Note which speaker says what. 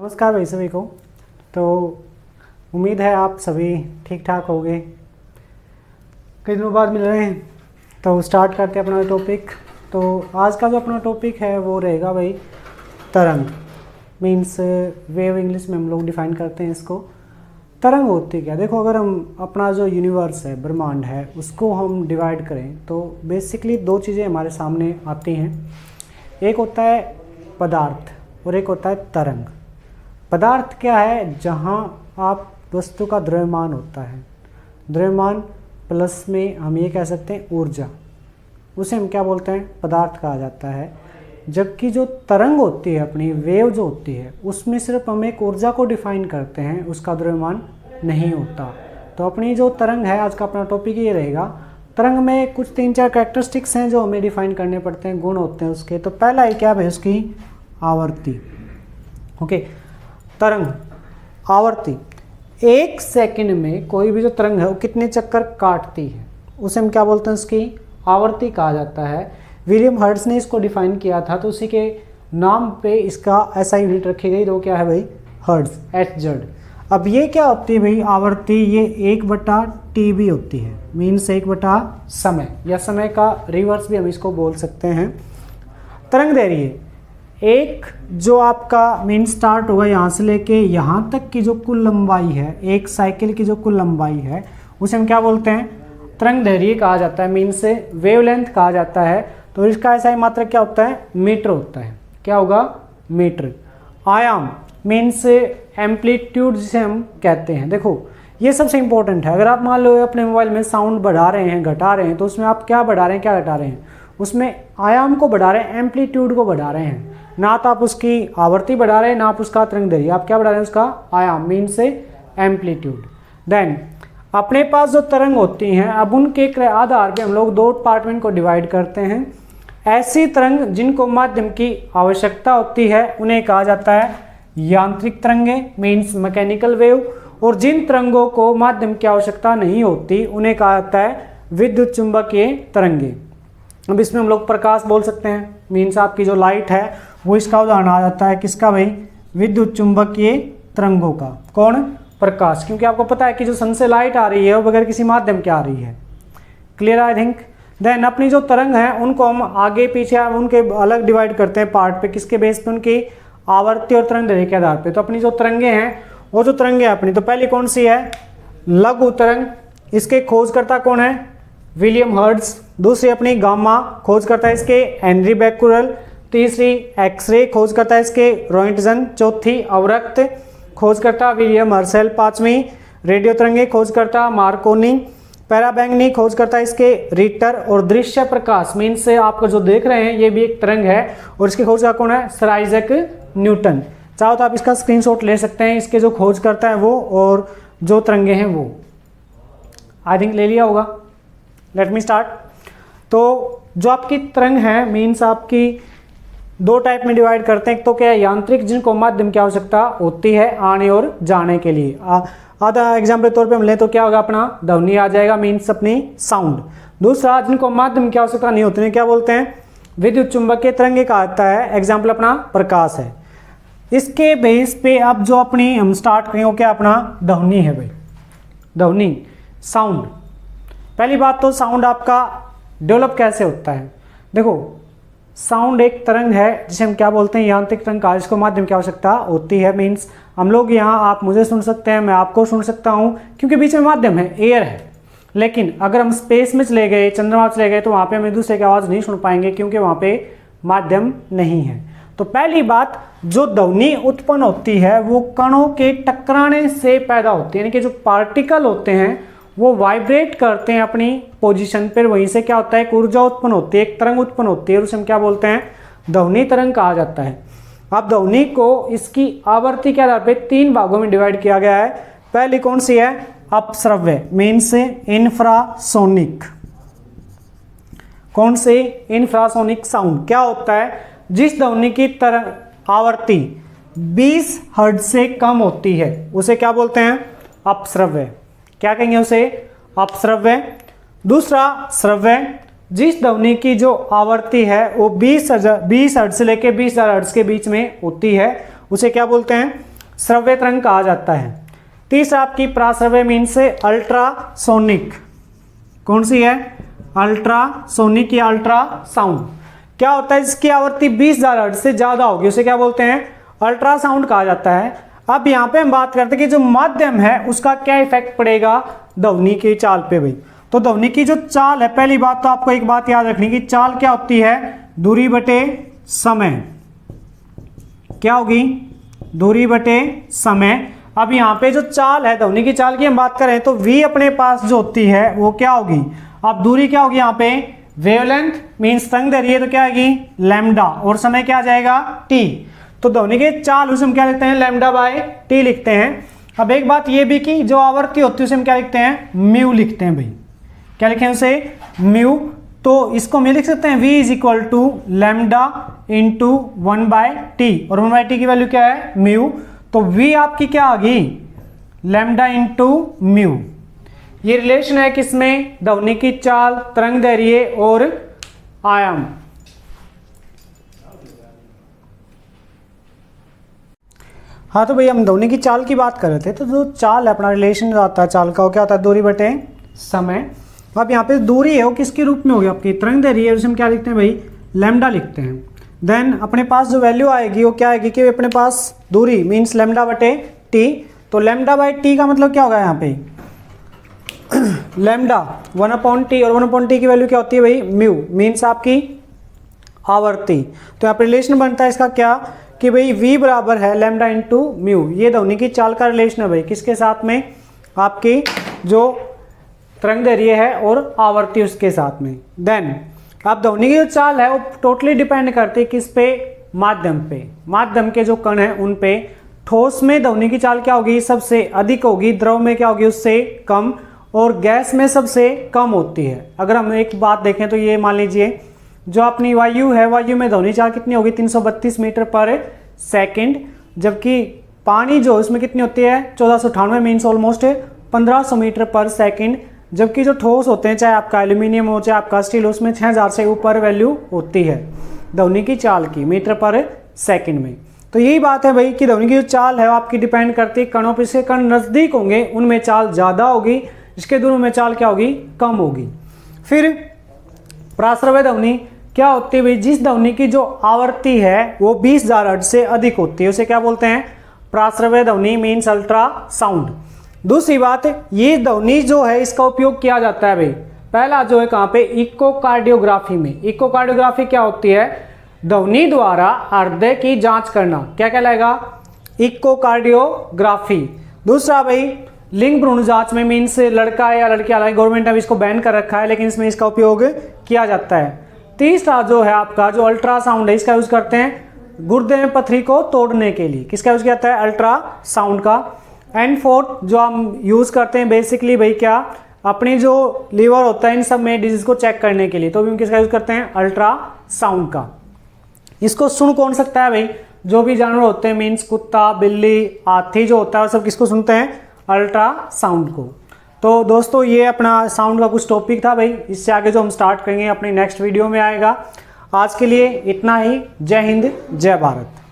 Speaker 1: नमस्कार भाई सभी को। तो उम्मीद है आप सभी ठीक ठाक होंगे। कई दिनों बाद मिल रहे हैं तो स्टार्ट करते हैं अपना टॉपिक। तो आज का जो अपना टॉपिक है वो रहेगा भाई तरंग। मीन्स वेव इंग्लिश में हम लोग डिफाइन करते हैं इसको। तरंग होती क्या? देखो, अगर हम अपना जो यूनिवर्स है, ब्रह्मांड है, उसको हम डिवाइड करें तो बेसिकली दो चीज़ें हमारे सामने आती हैं। एक होता है पदार्थ और एक होता है तरंग। पदार्थ क्या है? जहाँ आप वस्तु का द्रव्यमान होता है, द्रव्यमान प्लस में हम ये कह सकते हैं ऊर्जा, उसे हम क्या बोलते हैं? पदार्थ कहा जाता है। जबकि जो तरंग होती है, अपनी वेव जो होती है, उसमें सिर्फ हम एक ऊर्जा को डिफाइन करते हैं, उसका द्रव्यमान नहीं होता। तो अपनी जो तरंग है, आज का अपना टॉपिक ये रहेगा। तरंग में कुछ 3-4 कैरेक्टरिस्टिक्स हैं जो हमें डिफाइन करने पड़ते हैं, गुण होते हैं उसके। तो पहला है क्या भाई? उसकी आवर्ती। ओके, तरंग आवर्ती। 1 सेकंड में कोई भी जो तरंग है वो कितने चक्कर काटती है, उसे हम क्या बोलते हैं? उसकी आवर्ती कहा जाता है। विलियम हर्ट्ज ने इसको डिफाइन किया था, तो उसी के नाम पे इसका ऐसा यूनिट रखी गई। तो क्या है भाई? Hertz, HZ। अब ये क्या होती है भाई आवर्ती? ये 1/T भी होती है। मीन्स 1/ समय, या समय का रिवर्स भी हम इसको बोल सकते हैं। तरंग दे रही है एक, जो आपका मीन स्टार्ट होगा यहाँ से लेके यहाँ तक की जो कुल लंबाई है, एक साइकिल की जो कुल लंबाई है, उसे हम क्या बोलते हैं? तरंग दैर्घ्य कहा जाता है। मीन से वेवलेंथ कहा जाता है। तो इसका ऐसा ही मात्रक क्या होता है? मीटर होता है। क्या होगा? मीटर। आयाम मीन्स एम्पलीट्यूड जिसे हम कहते हैं। देखो, ये सबसे इंपॉर्टेंट है। अगर आप मान लो अपने मोबाइल में साउंड बढ़ा रहे हैं, घटा रहे हैं, तो उसमें आप क्या बढ़ा रहे हैं, क्या घटा रहे हैं? उसमें आयाम को बढ़ा रहे हैं, एम्पलीट्यूड को बढ़ा रहे हैं। ना तो आप उसकी आवर्ती बढ़ा रहे हैं, ना आप उसका तरंग दैर्घ्य। आप क्या बढ़ा रहे हैं? उसका आयाम, मीन से एम्पलीट्यूड। देन अपने पास जो तरंग होती हैं, अब उनके आधार पे हम लोग 2 पार्ट में इनको डिवाइड करते हैं। ऐसी तरंग जिनको माध्यम की आवश्यकता होती है उन्हें कहा जाता है यांत्रिक तरंगे, मीन्स मैकेनिकल वेव। और जिन तरंगों को माध्यम की आवश्यकता नहीं होती उन्हें कहा जाता है विद्युत चुंबकीय तरंगे। अब इसमें हम लोग प्रकाश बोल सकते हैं। मीन्स आपकी जो लाइट है वो इसका उदाहरण आ जाता है। किसका भाई? विद्युत चुंबकीय तरंगों का। कौन? प्रकाश। क्योंकि आपको पता है कि जो सन से लाइट आ रही है वो बगैर किसी माध्यम के आ रही है। Clear I think. देन अपनी जो तरंग है उनको हम आगे पीछे उनके अलग डिवाइड करते हैं पार्ट पे। किसके बेस पे? उनकी आवर्ती और तरंग दैर्घ्य के आधार पे। तो अपनी जो तरंगे हैं, वो जो तरंगे अपनी, तो पहली कौन सी है? लघु तरंग। इसके खोजकर्ता कौन है? William hertz. दूसरी अपनी गामा, खोज करता है इसके हेनरी बेक्यूरेल। तीसरी एक्सरे, खोज करता है इसके रॉयंटजन। चौथी अवरक्त, खोज करता विलियम हर्शेल। 5वीं रेडियो तरंगे, खोज करता मार्कोनी। पैराबैंगनी, खोज करता है इसके रीटर। और दृश्य प्रकाश मीन से आपको जो देख रहे हैं ये भी एक तरंग है, और इसके खोज का कौन है? Sir Isaac Newton. चाहो तो आप इसका स्क्रीनशॉट ले सकते हैं। इसके जो खोज करता है वो और जो तरंगे हैं वो। आई थिंक ले लिया होगा। Let me start. तो जो आपकी तरंग है मीन्स आपकी 2 टाइप में डिवाइड करते हैं। एक तो क्या है? यांत्रिक, जिनको माध्यम की आवश्यकता होती है आने और जाने के लिए। आधा एग्जाम्पल के तौर पे हम लें तो क्या होगा? अपना ध्वनि आ जाएगा, मीन्स अपनी साउंड। दूसरा, जिनको माध्यम की आवश्यकता नहीं होती है, क्या बोलते हैं? विद्युत चुंबकीय तरंगे कहा जाता है। एग्जाम्पल अपना प्रकाश है। इसके बेस पे अब जो अपनी हम स्टार्ट करें वो क्या? अपना ध्वनि है भाई। ध्वनि, साउंड। पहली बात तो साउंड आपका डेवलप कैसे होता है? देखो, साउंड एक तरंग है जिसे हम क्या बोलते हैं? यांत्रिक तरंग का, जिसको माध्यम की आवश्यकता होती है। मीन्स हम लोग यहाँ, आप मुझे सुन सकते हैं, मैं आपको सुन सकता हूँ, क्योंकि बीच में माध्यम है, एयर है। लेकिन अगर हम स्पेस में चले गए, चंद्रमा चले गए, तो वहाँ पे हम एक दूसरे की आवाज़ नहीं सुन पाएंगे, क्योंकि वहाँ पे माध्यम नहीं है। तो पहली बात, जो ध्वनि उत्पन्न होती है वो कणों के टकराने से पैदा होती है। यानी कि जो पार्टिकल होते हैं वो वाइब्रेट करते हैं अपनी पोजीशन पर, वहीं से क्या होता है? एक ऊर्जा उत्पन्न होती है, एक तरंग उत्पन्न होती है, और उसे हम क्या बोलते हैं? ध्वनि तरंग कहा जाता है। अब ध्वनि को इसकी आवर्ती के आधार पर 3 भागों में डिवाइड किया गया है। पहली कौन सी है? अपश्रव्य, मीन्स इंफ्रासोनिक। कौन से? Infrasonic sound. क्या होता है? जिस ध्वनि की तरंग आवर्ती 20 हर्ट्ज से कम होती है उसे क्या बोलते हैं? अपश्रव्य। क्या कहेंगे उसे? अपश्रव्य। दूसरा, श्रव्य। जिस ध्वनि की जो आवर्ती है वो 20 हर्ट्ज से लेकर 20,000 हर्ट्ज के बीच में होती है उसे क्या बोलते हैं? श्रव्य तरंग कहा जाता है। तीसरा आपकी प्राश्रव्य मीन्स अल्ट्रासोनिक, कौन सी है? अल्ट्रासोनिक या अल्ट्रासाउंड। क्या होता है? इसकी आवृत्ति 20,000 हर्ट्ज से ज्यादा होगी, उसे क्या बोलते हैं? अल्ट्रासाउंड कहा जाता है। अब यहाँ पे हम बात करते हैं कि जो माध्यम है उसका क्या इफेक्ट पड़ेगा ध्वनि की चाल पे भाई। तो ध्वनि की जो चाल है, पहली बात तो आपको एक बात याद रखनी कि चाल क्या होती है? दूरी बटे समय। क्या होगी? दूरी बटे समय। अब यहाँ पे जो चाल है, ध्वनि की चाल की हम बात करें तो v अपने पास जो होती है वो क्या होगी? अब दूरी क्या होगी यहाँ पे? वेवलेंथ मीन्स तरंग दैर्घ्य, तो क्या आएगी? लैम्डा, और समय क्या आ जाएगा? t। तो ध्वनि के चाल उसे हम क्या लिखते हैं? लैम्डा बाय टी लिखते हैं। अब एक बात ये भी कि जो आवृत्ति होती है उसे हम क्या लिखते हैं? म्यू लिखते हैं भाई। क्या लिखें उसे? म्यू। तो इसको हम लिख सकते हैं v is equal to lambda into 1/t, और 1/t की वैल्यू क्या है? म्यू। तो v आपकी क्या आ गई? Lambda into mu. ये रिलेशन है किसमें? ध्वनि की चाल, तरंग दैर्घ्य और आयाम। हाँ तो भाई हम ध्वनि की चाल की बात कर रहे थे, तो जो चाल है अपना रिलेशन जो आता है चाल का, वो क्या होता है? दूरी बटे समय। अब यहाँ पे दूरी है वो किसके रूप में होगी? आपकी तरंग दैर्घ्य, उसे हम क्या लिखते हैं भाई? लैम्डा लिखते हैं। देन अपने पास जो वैल्यू आएगी वो क्या आएगी कि अपने पास दूरी मीन्स लैम्डा बटे टी। तो लैम्डा बाई टी का मतलब क्या होगा यहाँ पे? लैम्डा 1/t, और 1/t की वैल्यू क्या होती है भाई? म्यू मीन्स आपकी आवर्ती। तो यहाँ पे रिलेशन बनता है इसका क्या कि भाई v बराबर है लैम्डा इंटू म्यू। ये ध्वनि की चाल का रिलेशन है भाई, किसके साथ में? आपकी जो तरंग दैर्घ्य है और आवर्ती उसके साथ में। देन अब ध्वनि की जो चाल है वो टोटली डिपेंड करती है किस पे? माध्यम पे। माध्यम के जो कण है उन पे। ठोस में ध्वनि की चाल क्या होगी? सबसे अधिक होगी। द्रव में क्या होगी? उससे कम। और गैस में सबसे कम होती है। अगर हम एक बात देखें तो ये मान लीजिए जो अपनी वायु है, वायु में ध्वनि चाल कितनी होगी? 332 मीटर पर सेकंड। जबकि पानी जो इसमें कितनी होती है? 1498 मीन्स ऑलमोस्ट 1500 मीटर पर सेकंड। जबकि जो ठोस होते हैं, चाहे आपका एल्यूमिनियम हो चाहे आपका स्टील हो, उसमें 6000 से ऊपर वैल्यू होती है ध्वनि की चाल की मीटर पर सेकंड में। तो यही बात है भाई कि ध्वनि की जो चाल है वो आपकी डिपेंड करती है कणों पर। इसके कण नजदीक होंगे उनमें चाल ज्यादा होगी, इसके दूर में चाल क्या होगी? कम होगी। फिर प्राश्रव्य ध्वनि क्या होती है भाई? जिस ध्वनि की जो आवृत्ति है वो 20,000 हर्ट्ज से अधिक होती है उसे क्या बोलते हैं? प्राश्रव्य ध्वनि मीन्स अल्ट्रासाउंड। दूसरी बात, ये ध्वनि जो है इसका उपयोग किया जाता है भाई, पहला जो है कहाँ पे? इकोकार्डियोग्राफी में। इकोकार्डियोग्राफी क्या होती है? ध्वनि द्वारा हृदय की जांच करना। क्या कहलाएगा? इकोकार्डियोग्राफी। दूसरा भाई लिंग भ्रूण जांच में मीन्स लड़का या लड़की, हालांकि गवर्नमेंट ने इसको बैन कर रखा है लेकिन इसमें इसका उपयोग किया जाता है। तीसरा जो है आपका जो अल्ट्रासाउंड है, इसका यूज करते हैं गुर्दे में पथरी को तोड़ने के लिए। किसका यूज किया जाता है? अल्ट्रासाउंड का। एंड फोर्थ जो हम यूज करते हैं बेसिकली भाई क्या? अपनी जो लीवर होता है इन सब में डिजीज को चेक करने के लिए, तो भी हम किसका यूज करते हैं? अल्ट्रासाउंड का। इसको सुन कौन सकता है भाई? जो भी जानवर होते हैं मीन्स कुत्ता, बिल्ली, हाथी जो होता है, सब किसको सुनते हैं? अल्ट्रासाउंड को। तो दोस्तों ये अपना साउंड का कुछ टॉपिक था भाई, इससे आगे जो हम स्टार्ट करेंगे अपनी नेक्स्ट वीडियो में आएगा। आज के लिए इतना ही। जय हिंद, जय भारत।